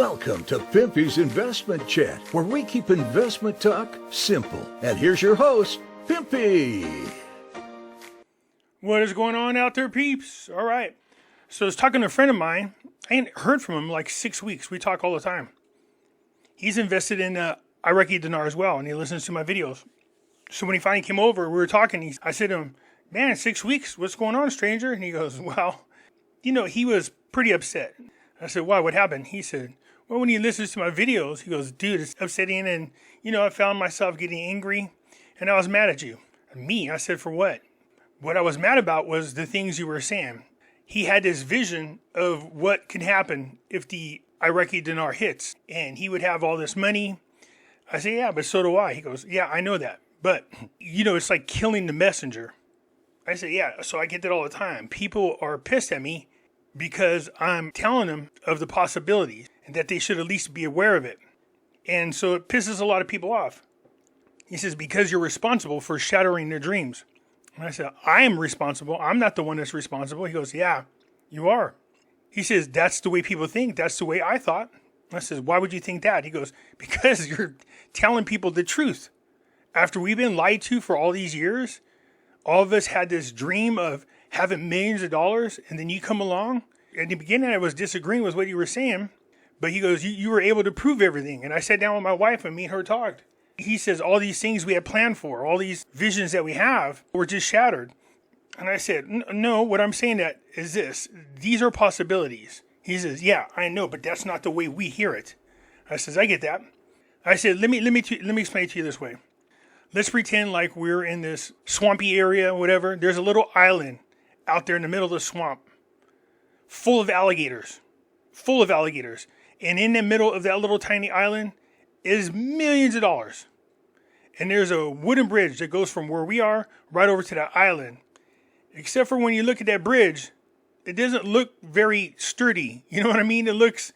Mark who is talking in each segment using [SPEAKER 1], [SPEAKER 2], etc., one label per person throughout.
[SPEAKER 1] Welcome to Pimpy's Investment Chat, where we keep investment talk simple. And here's your host, Pimpy.
[SPEAKER 2] What is going on out there, peeps? All right. So I was talking to a friend of mine. I ain't heard from him in like 6 weeks. We talk all the time. He's invested in Iraqi dinar as well, and he listens to my videos. So when he finally came over, we were talking. I said to him, man, 6 weeks, what's going on, stranger? And he goes, well, he was pretty upset. I said, why? What happened? He said, well, when he listens to my videos, he goes, dude, it's upsetting. And, I found myself getting angry, and I was mad at you. Me? I said, for what? What I was mad about was the things you were saying. He had this vision of what can happen if the Iraqi dinar hits, and he would have all this money. I said, yeah, but so do I. He goes, yeah, I know that. But, it's like killing the messenger. I said, yeah, so I get that all the time. People are pissed at me because I'm telling them of the possibilities and that they should at least be aware of it. And so it pisses a lot of people off. He says, because you're responsible for shattering their dreams. And I said, I am responsible. I'm not the one that's responsible. He goes, yeah, you are. He says, that's the way people think. That's the way I thought. I says, why would you think that? He goes, because you're telling people the truth. After we've been lied to for all these years, all of us had this dream of having millions of dollars, and then you come along. In the beginning, I was disagreeing with what you were saying, but he goes, you were able to prove everything. And I sat down with my wife, and me and her talked. He says, all these things we had planned for, all these visions that we have, were just shattered. And I said, no, what I'm saying that is this. These are possibilities. He says, yeah, I know, but that's not the way we hear it. I says, I get that. I said, let me explain it to you this way. Let's pretend like we're in this swampy area, whatever. There's a little island out there in the middle of the swamp, full of alligators. And in the middle of that little tiny island is millions of dollars. And there's a wooden bridge that goes from where we are right over to that island. Except for when you look at that bridge, it doesn't look very sturdy. You know what I mean? It looks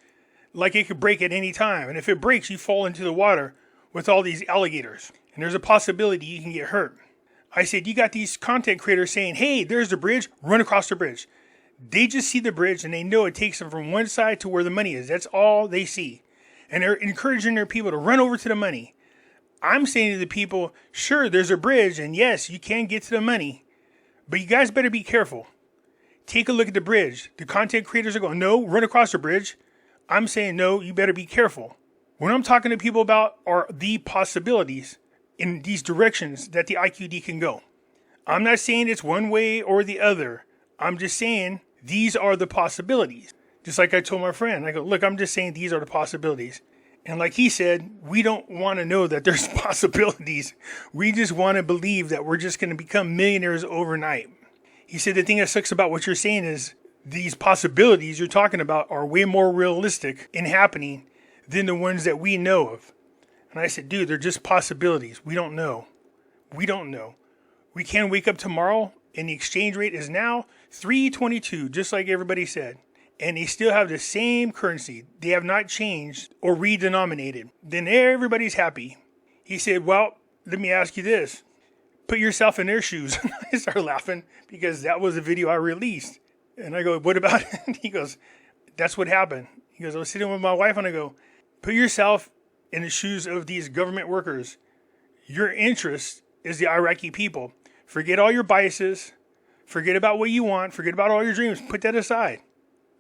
[SPEAKER 2] like it could break at any time. And if it breaks, you fall into the water with all these alligators. And there's a possibility you can get hurt. I said, you got these content creators saying, hey, there's the bridge, run across the bridge. They just see the bridge and they know it takes them from one side to where the money is. That's all they see. And they're encouraging their people to run over to the money. I'm saying to the people, sure, there's a bridge, and yes, you can get to the money, but you guys better be careful. Take a look at the bridge. The content creators are going, no, run across the bridge. I'm saying, no, you better be careful. What I'm talking to people about are the possibilities in these directions that the IQD can go. I'm not saying it's one way or the other. I'm just saying these are the possibilities. Just like I told my friend, I go, look, I'm just saying these are the possibilities. And like he said, we don't want to know that there's possibilities. We just want to believe that we're just going to become millionaires overnight. He said the thing that sucks about what you're saying is these possibilities you're talking about are way more realistic in happening than the ones that we know of. And I said, dude, they're just possibilities. We don't know. We can wake up tomorrow and the exchange rate is now 322, just like everybody said. And they still have the same currency. They have not changed or redenominated. Then everybody's happy. He said, well, let me ask you this. Put yourself in their shoes. I started laughing because that was a video I released. And I go, what about it? He goes, that's what happened. He goes, I was sitting with my wife and I go, put yourself in the shoes of these government workers. Your interest is the Iraqi people. Forget all your biases. Forget about what you want. Forget about all your dreams. Put that aside.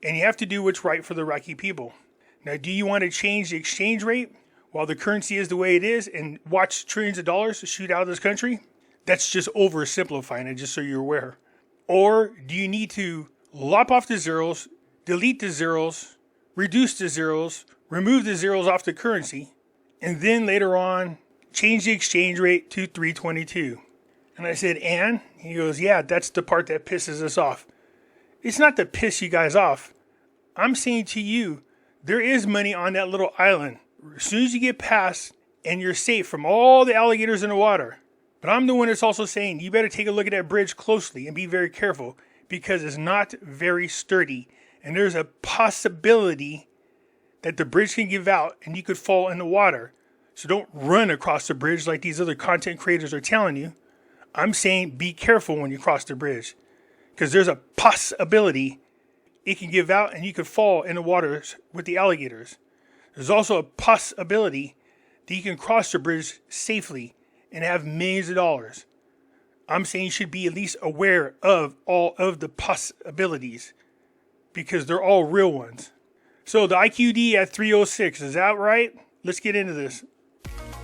[SPEAKER 2] And you have to do what's right for the Iraqi people. Now, do you want to change the exchange rate while the currency is the way it is and watch trillions of dollars shoot out of this country? That's just oversimplifying it, just so you're aware. Or do you need to lop off the zeros, delete the zeros, reduce the zeros, remove the zeros off the currency, and then later on change the exchange rate to 322? And I said, and? He goes, yeah, that's the part that pisses us off. It's not to piss you guys off. I'm saying to you, there is money on that little island. As soon as you get past and you're safe from all the alligators in the water. But I'm the one that's also saying you better take a look at that bridge closely and be very careful because it's not very sturdy. And there's a possibility that the bridge can give out and you could fall in the water. So don't run across the bridge like these other content creators are telling you. I'm saying be careful when you cross the bridge. Because there's a possibility it can give out and you could fall in the waters with the alligators. There's also a possibility that you can cross the bridge safely and have millions of dollars. I'm saying you should be at least aware of all of the possibilities because they're all real ones. So the IQD at 306, is that right? Let's get into this.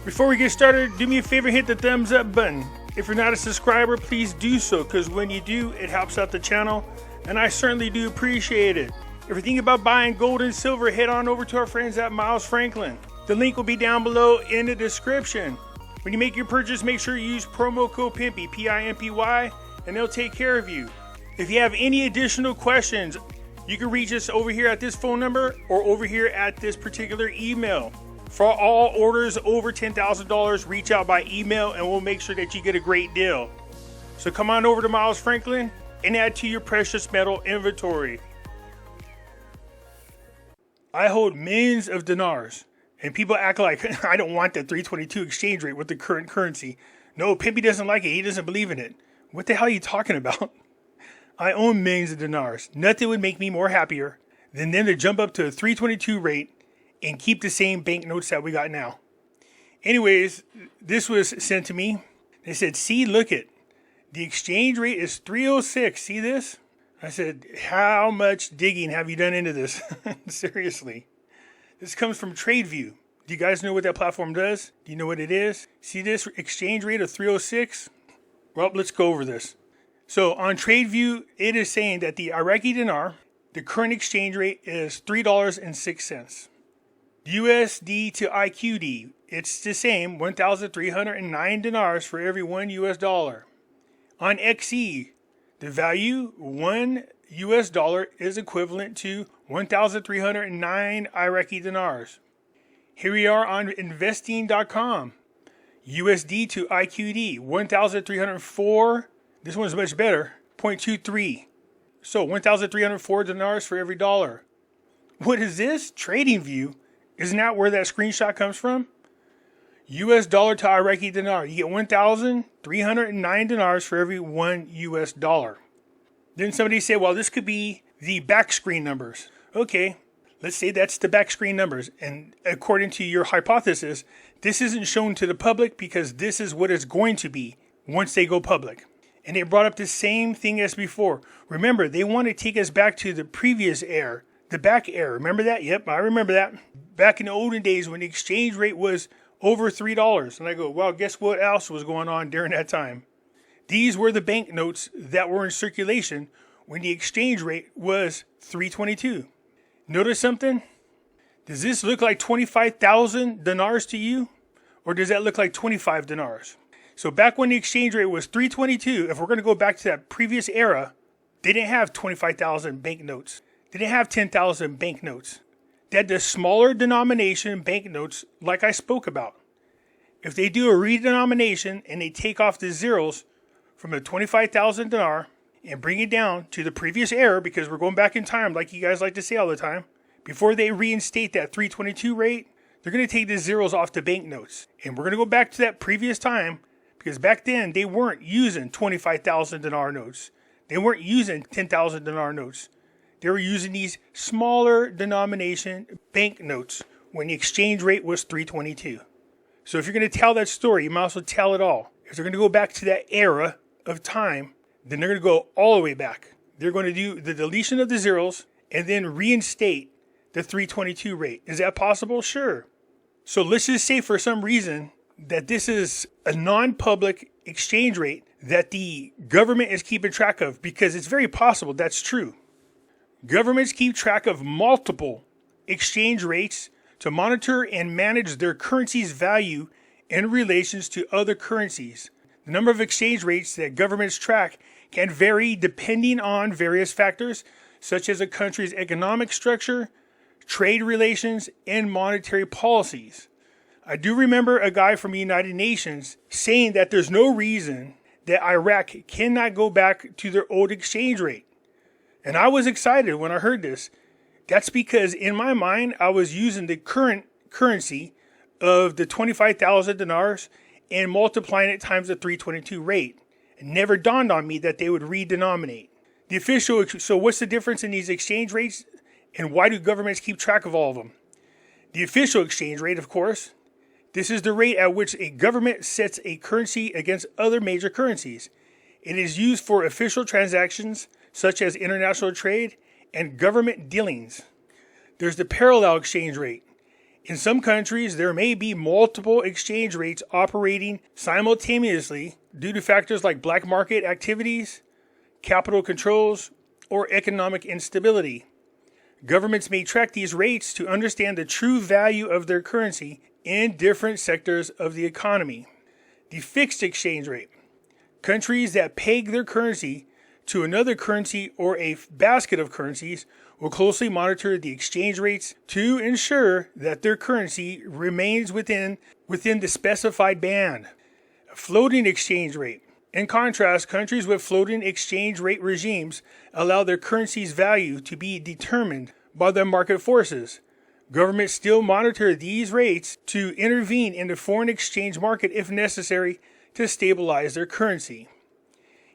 [SPEAKER 2] Before we get started, do me a favor, hit the thumbs up button. If you're not a subscriber, please do so, because when you do, it helps out the channel, and I certainly do appreciate it. If you're thinking about buying gold and silver, head on over to our friends at Miles Franklin. The link will be down below in the description. When you make your purchase, make sure you use promo code Pimpy, P-I-M-P-Y, and they'll take care of you. If you have any additional questions, you can reach us over here at this phone number or over here at this particular email. For all orders over $10,000, reach out by email and we'll make sure that you get a great deal. So come on over to Miles Franklin and add to your precious metal inventory. I hold millions of dinars, and people act like I don't want that 322 exchange rate with the current currency. No, Pimpy doesn't like it. He doesn't believe in it. What the hell are you talking about? I own millions of dinars. Nothing would make me more happier than them to jump up to a 322 rate and keep the same banknotes that we got now. Anyways, this was sent to me. They said, see, look it. The exchange rate is 306. See this? I said, how much digging have you done into this? Seriously. This comes from TradeView. Do you guys know what that platform does? Do you know what it is? See this exchange rate of 306? Well, let's go over this. So on TradeView, it is saying that the Iraqi dinar, the current exchange rate is $3.06. USD to IQD, it's the same, 1,309 dinars for every $1. On XE, the value, $1 is equivalent to 1,309 Iraqi dinars. Here we are on investing.com. USD to IQD, 1,304, this one's much better, 0.23. So 1,304 dinars for every dollar. What is this? TradingView. Isn't that where that screenshot comes from? US dollar to Iraqi dinar. You get 1,309 dinars for every $1. Then somebody said, well, this could be the back screen numbers. Okay, let's say that's the back screen numbers. And according to your hypothesis, this isn't shown to the public because this is what it's going to be once they go public. And they brought up the same thing as before. Remember, they want to take us back to the previous era. The back era, remember that? Yep, I remember that. Back in the olden days when the exchange rate was over $3. And I go, well, guess what else was going on during that time? These were the banknotes that were in circulation when the exchange rate was 322. Notice something? Does this look like 25,000 dinars to you? Or does that look like 25 dinars? So back when the exchange rate was 322, if we're going to go back to that previous era, they didn't have 25,000 banknotes. They didn't have 10,000 banknotes. They had the smaller denomination banknotes like I spoke about. If they do a redenomination and they take off the zeros from the 25,000 dinar and bring it down to the previous era, because we're going back in time like you guys like to say all the time, before they reinstate that 322 rate, they're going to take the zeros off the banknotes. And we're going to go back to that previous time because back then they weren't using 25,000 dinar notes. They weren't using 10,000 dinar notes. They were using these smaller denomination banknotes when the exchange rate was 322. So if you're going to tell that story, you might as well tell it all. If they're going to go back to that era of time, then they're going to go all the way back. They're going to do the deletion of the zeros and then reinstate the 322 rate. Is that possible? Sure. So let's just say for some reason that this is a non-public exchange rate that the government is keeping track of, because it's very possible that's true. Governments keep track of multiple exchange rates to monitor and manage their currency's value in relations to other currencies. The number of exchange rates that governments track can vary depending on various factors, such as a country's economic structure, trade relations, and monetary policies. I do remember a guy from the United Nations saying that there's no reason that Iraq cannot go back to their old exchange rate. And I was excited when I heard this. That's because in my mind, I was using the current currency of the 25,000 dinars and multiplying it times the 322 rate. It never dawned on me that they would redenominate. So what's the difference in these exchange rates, and why do governments keep track of all of them? The official exchange rate, of course, this is the rate at which a government sets a currency against other major currencies. It is used for official transactions such as international trade and government dealings. There's the parallel exchange rate. In some countries, there may be multiple exchange rates operating simultaneously due to factors like black market activities, capital controls, or economic instability. Governments may track these rates to understand the true value of their currency in different sectors of the economy. The fixed exchange rate. Countries that peg their currency to another currency or a basket of currencies will closely monitor the exchange rates to ensure that their currency remains within the specified band. A floating exchange rate. In contrast, countries with floating exchange rate regimes allow their currency's value to be determined by the market forces. Governments still monitor these rates to intervene in the foreign exchange market if necessary to stabilize their currency.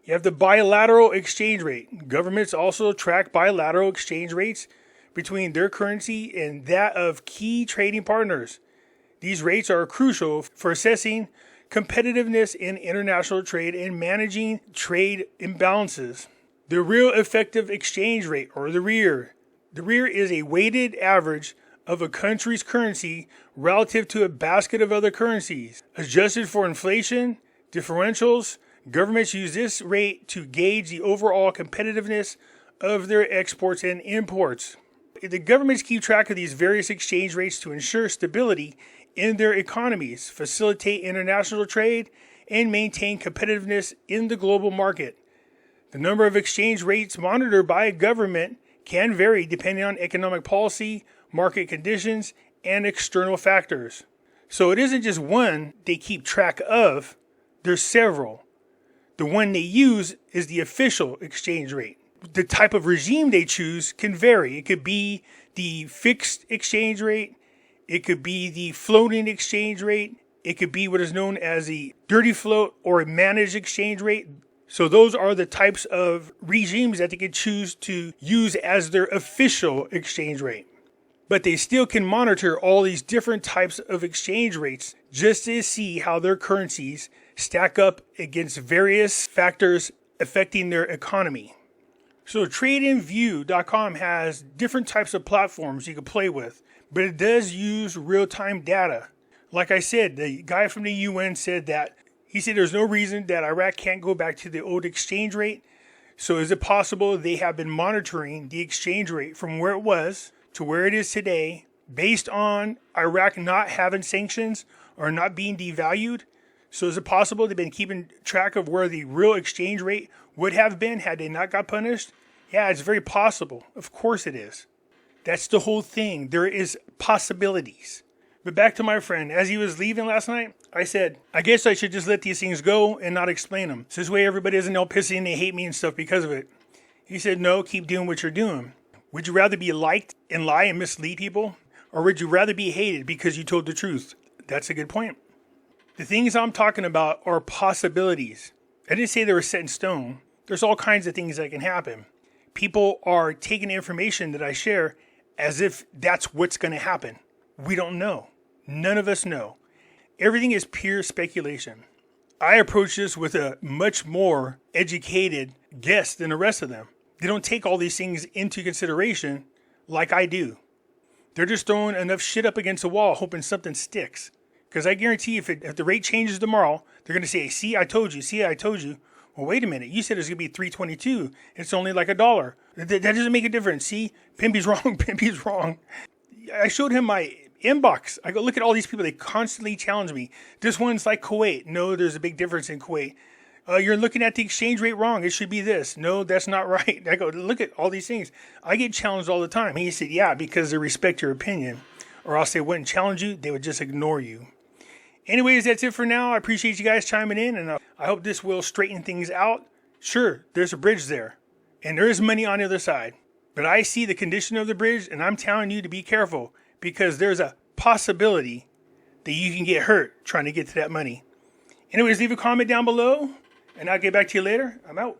[SPEAKER 2] You have the bilateral exchange rate. Governments also track bilateral exchange rates between their currency and that of key trading partners. These rates are crucial for assessing competitiveness in international trade and managing trade imbalances. The real effective exchange rate, or the REER. The REER is a weighted average of a country's currency relative to a basket of other currencies. Adjusted for inflation, differentials, governments use this rate to gauge the overall competitiveness of their exports and imports. The governments keep track of these various exchange rates to ensure stability in their economies, facilitate international trade, and maintain competitiveness in the global market. The number of exchange rates monitored by a government can vary depending on economic policy, market conditions, and external factors. So it isn't just one they keep track of, there's several. The one they use is the official exchange rate. The type of regime they choose can vary. It could be the fixed exchange rate. It could be the floating exchange rate. It could be what is known as the dirty float or a managed exchange rate. So those are the types of regimes that they could choose to use as their official exchange rate. But they still can monitor all these different types of exchange rates just to see how their currencies stack up against various factors affecting their economy. So TradingView.com has different types of platforms you can play with, but it does use real-time data. Like I said, the guy from the UN said that he said there's no reason that Iraq can't go back to the old exchange rate. So is it possible they have been monitoring the exchange rate from where it was to where it is today based on Iraq not having sanctions or not being devalued? So is it possible they've been keeping track of where the real exchange rate would have been had they not got punished? Yeah, it's very possible. Of course it is. That's the whole thing. There is possibilities. But back to my friend. As he was leaving last night, I said, I guess I should just let these things go and not explain them. So this way everybody doesn't all pissy and they hate me and stuff because of it. He said, no, keep doing what you're doing. Would you rather be liked and lie and mislead people? Or would you rather be hated because you told the truth? That's a good point. The things I'm talking about are possibilities. I didn't say they were set in stone. There's all kinds of things that can happen. People are taking the information that I share as if that's what's going to happen. We don't know. None of us know. Everything is pure speculation. I approach this with a much more educated guess than the rest of them. They don't take all these things into consideration like I do. They're just throwing enough shit up against the wall hoping something sticks. Because I guarantee if the rate changes tomorrow, they're going to say, see, I told you. See, I told you. Well, wait a minute. You said it's going to be $3.22. It's only like $1. That doesn't make a difference. See, Pimpy's wrong. Pimpy's wrong. I showed him my inbox. I go, look at all these people. They constantly challenge me. This one's like Kuwait. No, there's a big difference in Kuwait. You're looking at the exchange rate wrong. It should be this. No, that's not right. I go, look at all these things. I get challenged all the time. He said, yeah, because they respect your opinion. Or else they wouldn't challenge you. They would just ignore you. Anyways, that's it for now. I appreciate you guys chiming in, and I hope this will straighten things out. Sure, there's a bridge there, and there is money on the other side. But I see the condition of the bridge, and I'm telling you to be careful, because there's a possibility that you can get hurt trying to get to that money. Anyways, leave a comment down below, and I'll get back to you later. I'm out.